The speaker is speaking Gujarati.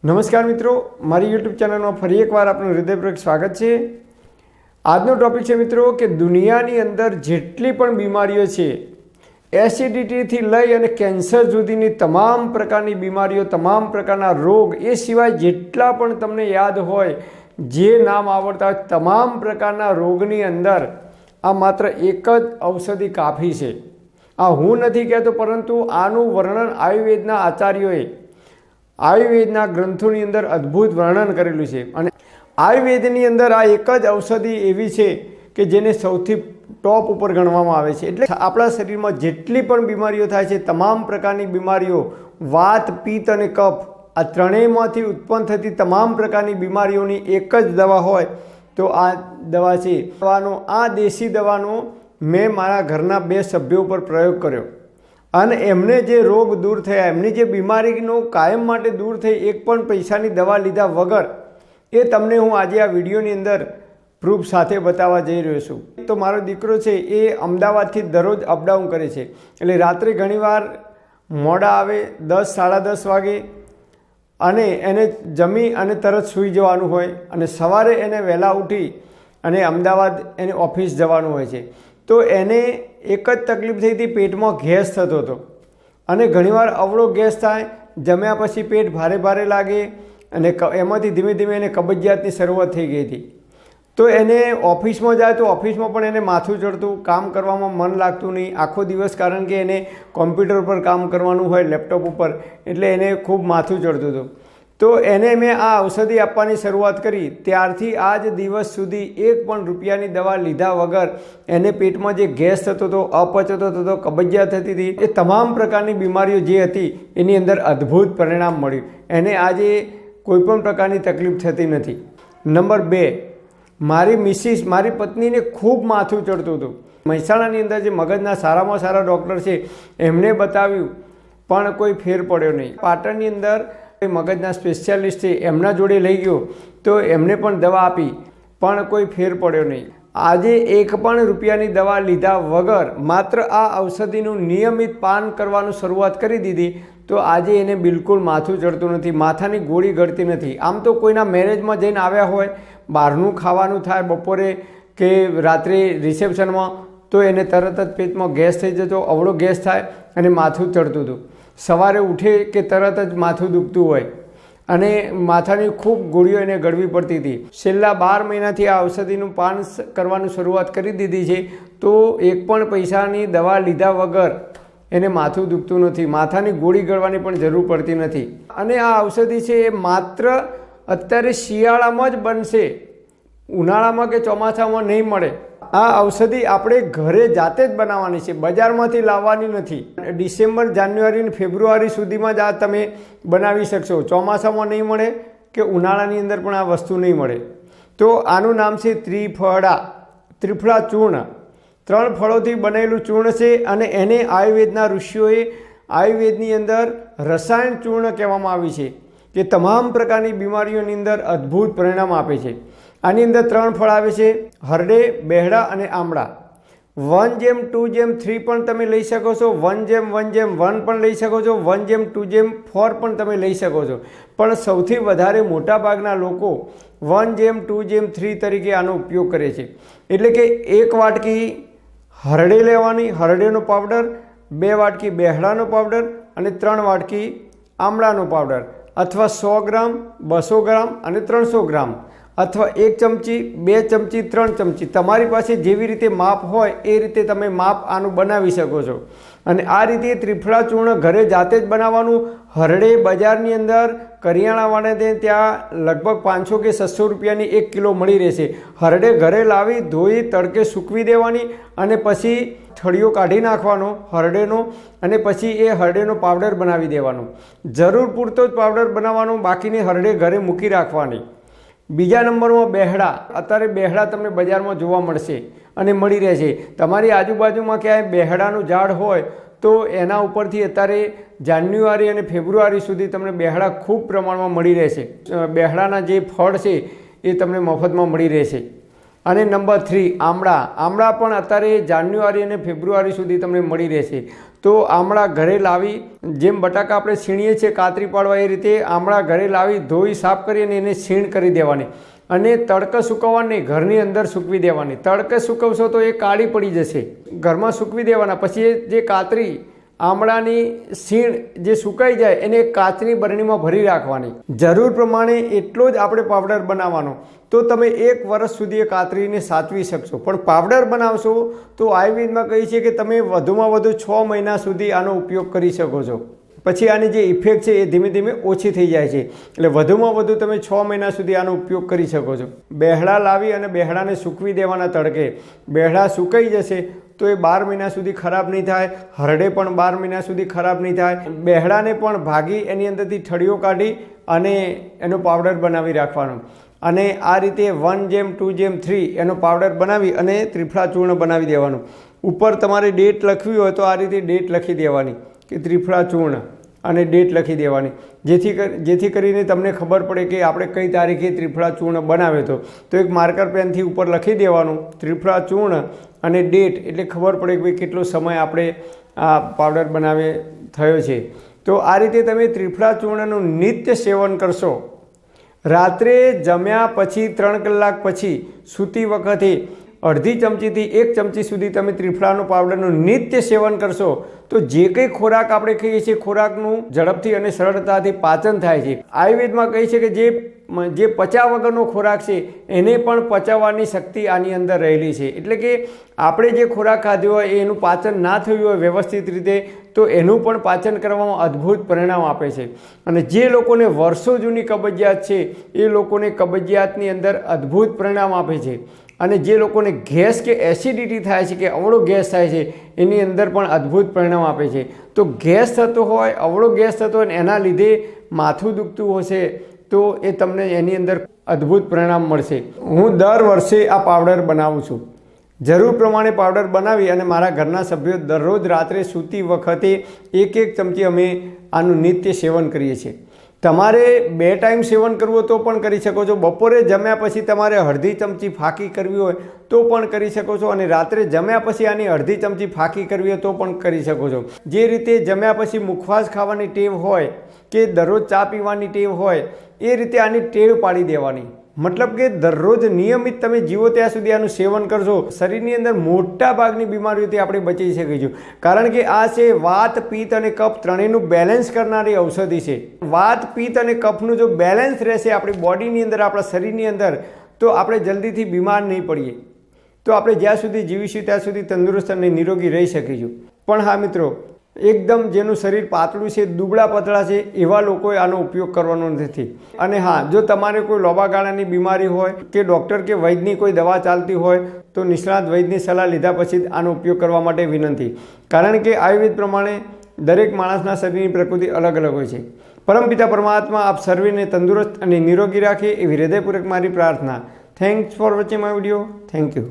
નમસ્કાર મિત્રો, મારી યુટ્યુબ ચેનલમાં ફરી એકવાર આપનું હૃદયપૂર્વક સ્વાગત છે। આજનો ટોપિક છે મિત્રો કે દુનિયાની અંદર જેટલી પણ બીમારીઓ છે, એસિડિટીથી લઈ અને કેન્સર સુધીની તમામ પ્રકારની બીમારીઓ, તમામ પ્રકારના રોગ, એ સિવાય જેટલા પણ તમને યાદ હોય, જે નામ આવડતા હોય, તમામ પ્રકારના રોગની અંદર આ માત્ર એક જ ઔષધિ કાફી છે। આ હું નથી કહેતો, પરંતુ આનું વર્ણન આયુર્વેદના આચાર્યોએ આયુર્વેદના ગ્રંથોની અંદર અદ્ભુત વર્ણન કરેલું છે। અને આયુર્વેદની અંદર આ એક જ ઔષધિ એવી છે કે જેને સૌથી ટોપ ઉપર ગણવામાં આવે છે। એટલે આપણા શરીરમાં જેટલી પણ બીમારીઓ થાય છે, તમામ પ્રકારની બીમારીઓ, વાત, પિત્ત અને કફ, આ ત્રણેયમાંથી ઉત્પન્ન થતી તમામ પ્રકારની બીમારીઓની એક જ દવા હોય તો આ દવા છે। દવાનો આ દેશી દવાનો મેં મારા ઘરના 2 સભ્યો પર પ્રયોગ કર્યો અને એમને જે રોગ દૂર થયા, એમની જે બીમારીનો કાયમ માટે દૂર થઈ, એક પણ પૈસાની દવા લીધા વગર, એ તમને હું આજે આ વિડીયોની અંદર પ્રૂફ સાથે બતાવવા જઈ રહ્યો છું। તો મારો દીકરો છે એ અમદાવાદથી દરરોજ અપડાઉન કરે છે, એટલે રાત્રે ઘણીવાર મોડા આવે, 10 સાડા 10 વાગે, અને એને જમી અને તરત સૂઈ જવાનું હોય, અને સવારે એને વહેલા ઉઠી અને અમદાવાદ એને ઓફિસ જવાનું હોય છે। તો એને એક જ તકલીફ થઈ હતી, પેટમાં ગેસ થતો હતો, અને ઘણીવાર અવળો ગેસ થાય, જમ્યા પછી પેટ ભારે ભારે લાગે, અને એમાંથી ધીમે ધીમે એને કબજિયાતની શરૂઆત થઈ ગઈ હતી। તો એને ઓફિસમાં જાય તો ઓફિસમાં પણ એને માથું ચડતું, કામ કરવામાં મન લાગતું નહીં આખો દિવસ, કારણ કે એને કોમ્પ્યુટર પર કામ કરવાનું હોય, લેપટોપ ઉપર, એટલે એને ખૂબ માથું ચડતું હતું। તો એને મેં આ ઔષધિ આપવાની શરૂઆત કરી, ત્યારથી આજ દિવસ સુધી એક પણ રૂપિયાની દવા લીધા વગર એને પેટમાં જે ગેસ થતો હતો, અપચતો થતો, કબજિયાત થતી હતી, એ તમામ પ્રકારની બીમારીઓ જે હતી એની અંદર અદ્ભુત પરિણામ મળ્યું। એને આજે કોઈપણ પ્રકારની તકલીફ થતી નથી। નંબર 2, મારી મિસિસ, મારી પત્નીને ખૂબ માથું ચડતું હતું। મહેસાણાની અંદર જે મગજના સારામાં સારા ડૉક્ટર છે એમને બતાવ્યું, પણ કોઈ ફેર પડ્યો નહીં। પાટણની અંદર મગજના સ્પેશિયાલિસ્ટ છે એમના જોડે લઈ ગયો, તો એમને પણ દવા આપી, પણ કોઈ ફેર પડ્યો નહીં। આજે એક પણ રૂપિયાની દવા લીધા વગર માત્ર આ ઔષધિનું નિયમિત પાન કરવાનું શરૂઆત કરી દીધી, તો આજે એને બિલકુલ માથું ચડતું નથી, માથાની ગોળી ગળતી નથી। આમ તો કોઈના મેરેજમાં જઈને આવ્યા હોય, બહારનું ખાવાનું થાય બપોરે કે રાત્રે રિસેપ્શનમાં, તો એને તરત જ પેટમાં ગેસ થઈ જતો, અવળો ગેસ થાય અને માથું ચડતું હતું। સવારે ઉઠે કે તરત જ માથું દુખતું હોય, અને માથાની ખૂબ ગોળીઓ એને ગળવી પડતી હતી। છેલ્લા 12 મહિનાથી આ ઔષધિનું પાન કરવાનું શરૂઆત કરી દીધી છે, તો એક પણ પૈસાની દવા લીધા વગર એને માથું દુખતું નથી, માથાની ગોળી ગળવાની પણ જરૂર પડતી નથી। અને આ ઔષધિ છે એ માત્ર અત્યારે શિયાળામાં જ બનશે, ઉનાળામાં કે ચોમાસામાં નહીં મળે। આ ઔષધિ આપણે ઘરે જાતે જ બનાવવાની છે, બજારમાંથી લાવવાની નથી। ડિસેમ્બર, જાન્યુઆરી અને ફેબ્રુઆરી સુધીમાં જ આ તમે બનાવી શકશો, ચોમાસામાં નહીં મળે કે ઉનાળાની અંદર પણ આ વસ્તુ નહીં મળે। તો આનું નામ છે ત્રિફળા ચૂર્ણ। 3 ફળોથી બનેલું ચૂર્ણ છે, અને એને આયુર્વેદના ઋષિઓએ આયુર્વેદની અંદર રસાયણ ચૂર્ણ કહેવામાં આવી છે, કે તમામ પ્રકારની બીમારીઓની અંદર અદ્ભુત પરિણામ આપે છે। આની અંદર 3 ફળ આવે છે, હરડે, બેહડા અને આમળા। 1:2:3 પણ તમે લઈ શકો છો, 1:1:1 પણ લઈ શકો છો, 1:2:4 પણ તમે લઈ શકો છો, પણ સૌથી વધારે મોટા ભાગના લોકો 1:2:3 તરીકે આનો ઉપયોગ કરે છે। એટલે કે 1 વાટકી હરડે લેવાની, હરડેનો પાવડર, 2 વાટકી બેહડાનો પાવડર અને 3 વાટકી આમળાનો પાવડર, અથવા 100 ગ્રામ, 200 ગ્રામ અને 300 ગ્રામ, અથવા 1 ચમચી, 2 ચમચી, 3 ચમચી, તમારી પાસે જેવી રીતે માપ હોય એ રીતે તમે માપ આનું બનાવી શકો છો। અને આ રીતે ત્રિફળા ચૂર્ણ ઘરે જાતે જ બનાવવાનું। હરડે બજારની અંદર કરિયાણાવાળાને ત્યાં લગભગ 500 કે 600 રૂપિયાની 1 કિલો મળી રહેશે। હરડે ઘરે લાવી, ધોઈ, તડકે સૂકવી દેવાની, અને પછી થળીઓ કાઢી નાખવાનો હરડેનો, અને પછી એ હરડેનો પાવડર બનાવી દેવાનો। જરૂર પૂરતો જ પાવડર બનાવવાનો, બાકીની હરડે ઘરે મૂકી રાખવાની। બીજા નંબરમાં બેહડા। અત્યારે બેહડા તમને બજારમાં જોવા મળશે અને મળી રહેશે। તમારી આજુબાજુમાં ક્યાંય બેહડાનું ઝાડ હોય તો એના ઉપરથી અત્યારે જાન્યુઆરી અને ફેબ્રુઆરી સુધી તમને બેહડા ખૂબ પ્રમાણમાં મળી રહેશે। બેહડાના જે ફળ છે એ તમને મફતમાં મળી રહેશે। અને નંબર 3 આમળા। આમળા પણ અત્યારે જાન્યુઆરી અને ફેબ્રુઆરી સુધી તમને મળી રહેશે। તો આમળા ઘરે લાવી, જેમ બટાકા આપણે છીણીએ છીએ કાતરી પાડવા એ રીતે આમળા ઘરે લાવી ધોઈ સાફ કરી અને એને છીણ કરી દેવાની અને તડકે સૂકવવાની, ઘરની અંદર સૂકવી દેવાની. તડકે સૂકવશો તો એ કાળી પડી જશે. ઘરમાં સૂકવી દેવાના. પછી જે કાતરી આમળાની છીણ જે સુકાઈ જાય એને કાચની બરણીમાં ભરી રાખવાની. જરૂર પ્રમાણે એટલો જ આપણે પાવડર બનાવવાનો. તો તમે 1 વર્ષ સુધી એ કાતરીને સાચવી શકશો. પણ પાવડર બનાવશો તો આયુર્વેદમાં કહે છે કે તમે વધુમાં વધુ 6 મહિના સુધી આનો ઉપયોગ કરી શકો છો. પછી આની જે ઇફેક્ટ છે એ ધીમે ધીમે ઓછી થઈ જાય છે. એટલે વધુમાં વધુ તમે 6 મહિના સુધી આનો ઉપયોગ કરી શકો છો. બેહડા લાવી અને બેહડાને સૂકવી દેવાના તડકે. બેહડા સુકાઈ જશે તો એ 12 મહિના સુધી ખરાબ નહીં થાય. હરડે પણ 12 મહિના સુધી ખરાબ નહીં થાય. બેહડાને પણ ભાગી એની અંદરથી ઠળીઓ કાઢી અને એનો પાવડર બનાવી રાખવાનો. અને આ રીતે 1:2:3 એનો પાવડર બનાવી અને ત્રિફળા ચૂર્ણ બનાવી દેવાનું. ઉપર તમારે ડેટ લખવી હોય તો આ રીતે ડેટ લખી દેવાની કે ત્રિફળા ચૂર્ણ અને ડેટ લખી દેવાની, જેથી કરીને તમને ખબર પડે કે આપણે કઈ તારીખે ત્રિફળા ચૂર્ણ બનાવ્યો હતો. તો એક માર્કર પેનથી ઉપર લખી દેવાનું ત્રિફળા ચૂર્ણ અને ડેટ, એટલે ખબર પડે કે ભાઈ કેટલો સમય આપણે આ પાવડર બનાવે થયો છે. તો આ રીતે તમે ત્રિફળા ચૂર્ણનું નિત્ય સેવન કરશો. રાત્રે જમ્યા પછી 3 કલાક પછી સૂતી વખતે અડધી ચમચીથી 1 ચમચી સુધી તમે ત્રિફળાનું પાવડરનું નિત્ય સેવન કરશો તો જે કંઈ ખોરાક આપણે ખાઈએ છીએ ખોરાકનું ઝડપથી અને સરળતાથી પાચન થાય છે. આયુર્વેદમાં કહે છે કે જે પચા વગરનો ખોરાક છે એને પણ પચાવવાની શક્તિ આની અંદર રહેલી છે. એટલે કે આપણે જે ખોરાક ખાધો હોય એનું પાચન ના થયું હોય વ્યવસ્થિત રીતે તો એનું પણ પાચન કરવામાં અદ્ભુત પરિણામ આપે છે. અને જે લોકોને વર્ષો જૂની કબજિયાત છે એ લોકોને કબજિયાતની અંદર અદ્ભુત પરિણામ આપે છે. અને જે લોકોને ગેસ કે એસિડિટી થાય છે કે અવળો ગેસ થાય છે એની અંદર પણ અદ્ભુત પરિણામ આપે છે. તો ગેસ થતો હોય, અવળો ગેસ થતો હોય એના લીધે માથું દુખતું હશે તો એ તમને એની અંદર અદ્ભુત પરિણામ મળશે. હું દર વર્ષે આ પાવડર બનાવું છું. જરૂર પ્રમાણે પાવડર બનાવી અને મારા ઘરના સભ્યો દરરોજ રાત્રે સૂતી વખતે 1 ચમચી અમે આનું નિત્ય સેવન કરીએ છીએ. તમારે 2 ટાઈમ સેવન કરવું હોય તો પણ કરી શકો છો. બપોરે જમ્યા પછી તમારે અડધી ચમચી ફાંકી કરવી હોય તો પણ કરી શકો છો. અને રાત્રે જમ્યા પછી આની અડધી ચમચી ફાંકી કરવી હોય તો પણ કરી શકો છો. જે રીતે જમ્યા પછી મુખવાસ ખાવાની ટેવ હોય કે દરરોજ ચા પીવાની ટેવ હોય એ રીતે આની ટેવ પાડી દેવાની. મતલબ કે દરરોજ નિયમિત તમે જીવો ત્યાં સુધી આનું સેવન કરશો શરીરની અંદર મોટા ભાગની બીમારીઓથી આપણે બચી શકીશું. કારણ કે આ છે વાત, પિત્ત અને કફ ત્રણેયનું બેલેન્સ કરનારી ઔષધિ છે. વાત, પિત્ત અને કફનું જો બેલેન્સ રહેશે આપણી બોડીની અંદર, આપણા શરીરની અંદર, તો આપણે જલ્દીથી બીમાર નહીં પડીએ. તો આપણે જ્યાં સુધી જીવીશું ત્યાં સુધી તંદુરસ્ત અને નિરોગી રહી શકીશું. પણ હા મિત્રો, એકદમ જેનું શરીર પાતળું છે, દુબળા પતળા છે એવા લોકોએ આનો ઉપયોગ કરવાનો નથી. અને હા, જો તમારે કોઈ લાંબા ગાળાની બીમારી હોય કે ડૉક્ટર કે વૈદ્યની કોઈ દવા ચાલતી હોય તો નિષ્ણાત વૈદ્યની સલાહ લીધા પછી જ આનો ઉપયોગ કરવા માટે વિનંતી. કારણ કે આયુર્વેદ પ્રમાણે દરેક માણસના શરીરની પ્રકૃતિ અલગ અલગ હોય છે. પરમપિતા પરમાત્મા આપ સર્વેને તંદુરસ્ત અને નિરોગી રાખે એવી હૃદયપૂર્વક મારી પ્રાર્થના. Thanks for watching my video. Thank you.